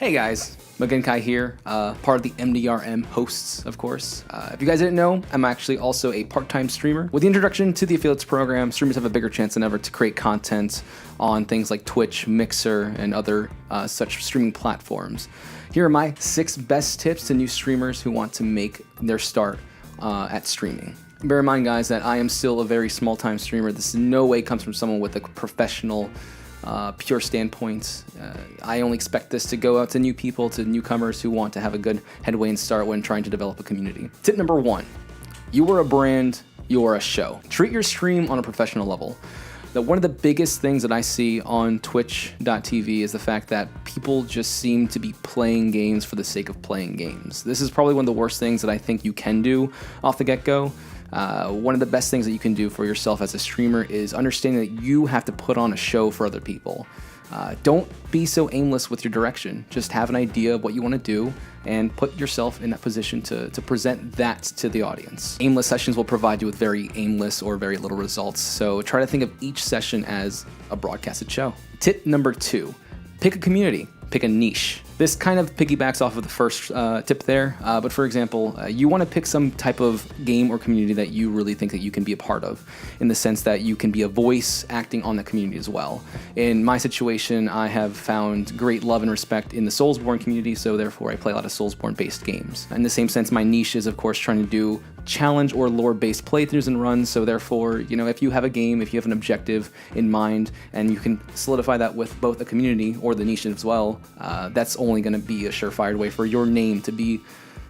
Hey guys, Mogenkai here, part of the MDRM hosts, of course. If you guys didn't know, I'm actually also a part-time streamer. With the introduction to the affiliates program, streamers have a bigger chance than ever to create content on things like Twitch, Mixer, and other such streaming platforms. Here are my 6 best tips to new streamers who want to make their start at streaming. Bear in mind, guys, that I am still a very small-time streamer. This in no way comes from someone with a professional pure standpoint. I only expect this to go out to new people, to newcomers who want to have a good headway and start when trying to develop a community. Tip number 1, you are a brand, you are a show. Treat your stream on a professional level. Now, one of the biggest things that I see on twitch.tv is the fact that people just seem to be playing games for the sake of playing games. This is probably one of the worst things that I think you can do off the get-go. One of the best things that you can do for yourself as a streamer is understanding that you have to put on a show for other people. Don't be so aimless with your direction. Just have an idea of what you want to do and put yourself in that position to present that to the audience. Aimless sessions will provide you with very aimless or very little results, so try to think of each session as a broadcasted show. Tip number 2, pick a community. Pick a niche. This kind of piggybacks off of the first tip there, but for example, you want to pick some type of game or community that you really think that you can be a part of, in the sense that you can be a voice acting on the community as well. In my situation, I have found great love and respect in the Soulsborne community, so therefore I play a lot of Soulsborne-based games. In the same sense, my niche is, of course, trying to do challenge or lore-based playthroughs and runs, so therefore, you know, if you have a game, if you have an objective in mind, and you can solidify that with both a community or the niche as well, that's only going to be a surefire way for your name to be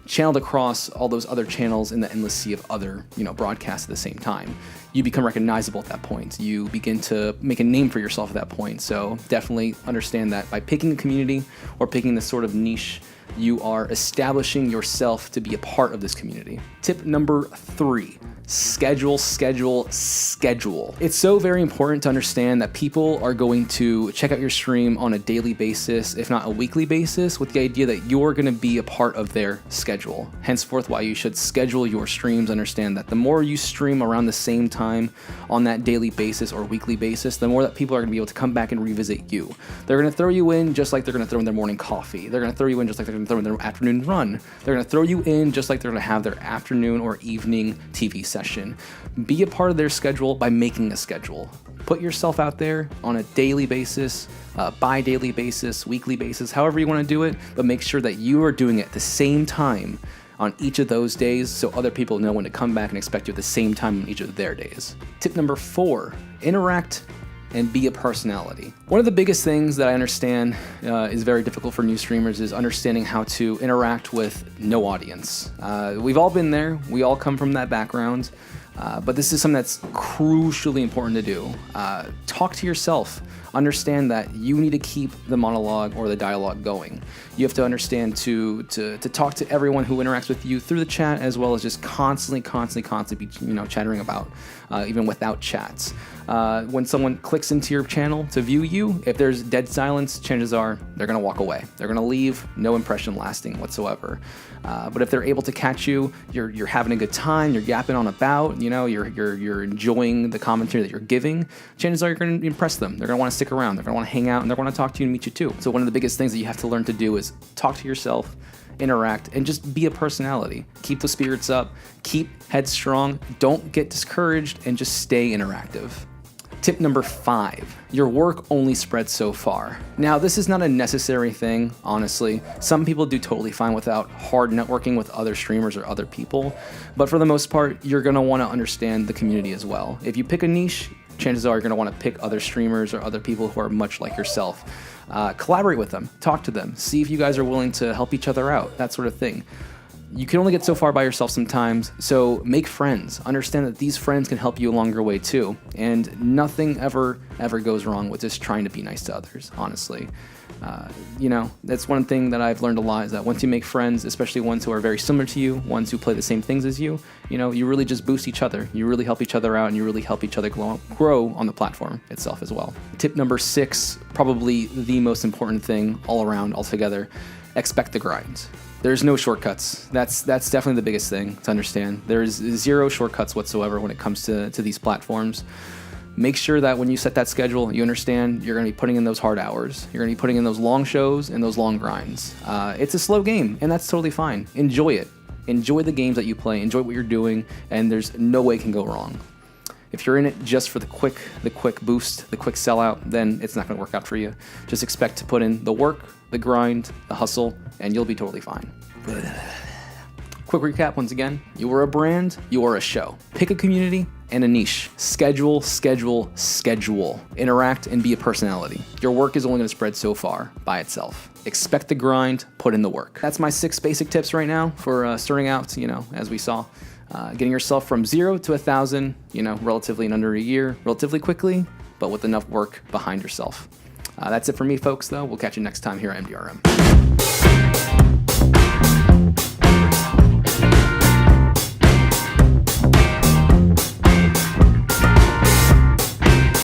channeled across all those other channels in the endless sea of other, broadcasts at the same time. You become recognizable at that point. You begin to make a name for yourself at that point. So definitely understand that by picking a community or picking this sort of niche, you are establishing yourself to be a part of this community. Tip number 3, schedule. It's so very important to understand that people are going to check out your stream on a daily basis, if not a weekly basis, with the idea that you're going to be a part of their schedule. Henceforth, why you should schedule your streams. Understand that the more you stream around the same time on that daily basis or weekly basis, the more that people are going to be able to come back and revisit you. They're going to throw you in just like they're going to throw in their morning coffee. They're going to throw you in just like they're going to throw in their afternoon run. They're going to throw you in just like they're going to have their afternoon or evening TV session. Be a part of their schedule by making a schedule. Put yourself out there on a daily basis, bi-daily basis, weekly basis, however you want to do it, but make sure that you are doing it at the same time on each of those days so other people know when to come back and expect you at the same time on each of their days. Tip number 4, interact and be a personality. One of the biggest things that I understand is very difficult for new streamers is understanding how to interact with no audience. We've all been there, we all come from that background, but this is something that's crucially important to do. Talk to yourself. Understand that you need to keep the monologue or the dialogue going. You have to understand to talk to everyone who interacts with you through the chat, as well as just constantly be chattering about, even without chats. When someone clicks into your channel to view you, if there's dead silence, chances are they're gonna walk away. They're gonna leave, no impression lasting whatsoever. But if they're able to catch you, you're having a good time, you're yapping on about, you're enjoying the commentary that you're giving, chances are you're gonna impress them. They're gonna wanna stick around, they're gonna wanna hang out, and they're gonna talk to you and meet you too. So one of the biggest things that you have to learn to do is talk to yourself, interact, and just be a personality. Keep the spirits up, keep headstrong, don't get discouraged, and just stay interactive. Tip number 5, your work only spreads so far. Now, this is not a necessary thing, honestly. Some people do totally fine without hard networking with other streamers or other people, but for the most part, you're gonna wanna understand the community as well. If you pick a niche, chances are you're gonna wanna pick other streamers or other people who are much like yourself. Collaborate with them, talk to them, see if you guys are willing to help each other out, that sort of thing. You can only get so far by yourself sometimes, so make friends. Understand that these friends can help you along your way too, and nothing ever goes wrong with just trying to be nice to others, honestly. That's one thing that I've learned a lot, is that once you make friends, especially ones who are very similar to you, ones who play the same things as you, you really just boost each other. You really help each other out, and you really help each other grow on the platform itself as well. Tip number 6, probably the most important thing all around altogether, expect the grind. There's no shortcuts. That's definitely the biggest thing to understand. There's 0 shortcuts whatsoever when it comes to these platforms. make sure that when you set that schedule, you understand you're going to be putting in those hard hours. You're going to be putting in those long shows and those long grinds. It's a slow game, and that's totally fine. Enjoy it. Enjoy the games that you play. Enjoy what you're doing, and there's no way it can go wrong. If you're in it just for the quick boost, the quick sellout, then it's not going to work out for you. Just expect to put in the work, the grind, the hustle, and you'll be totally fine. Quick recap once again. You are a brand, you are a show. Pick a community and a niche. Schedule, schedule, schedule. Interact and be a personality. Your work is only going to spread so far by itself. Expect the grind, put in the work. That's my 6 basic tips right now for starting out, as we saw. Getting yourself from 0 to 1,000, relatively in under a year, relatively quickly, but with enough work behind yourself. That's it for me, folks, though. We'll catch you next time here at MDRM.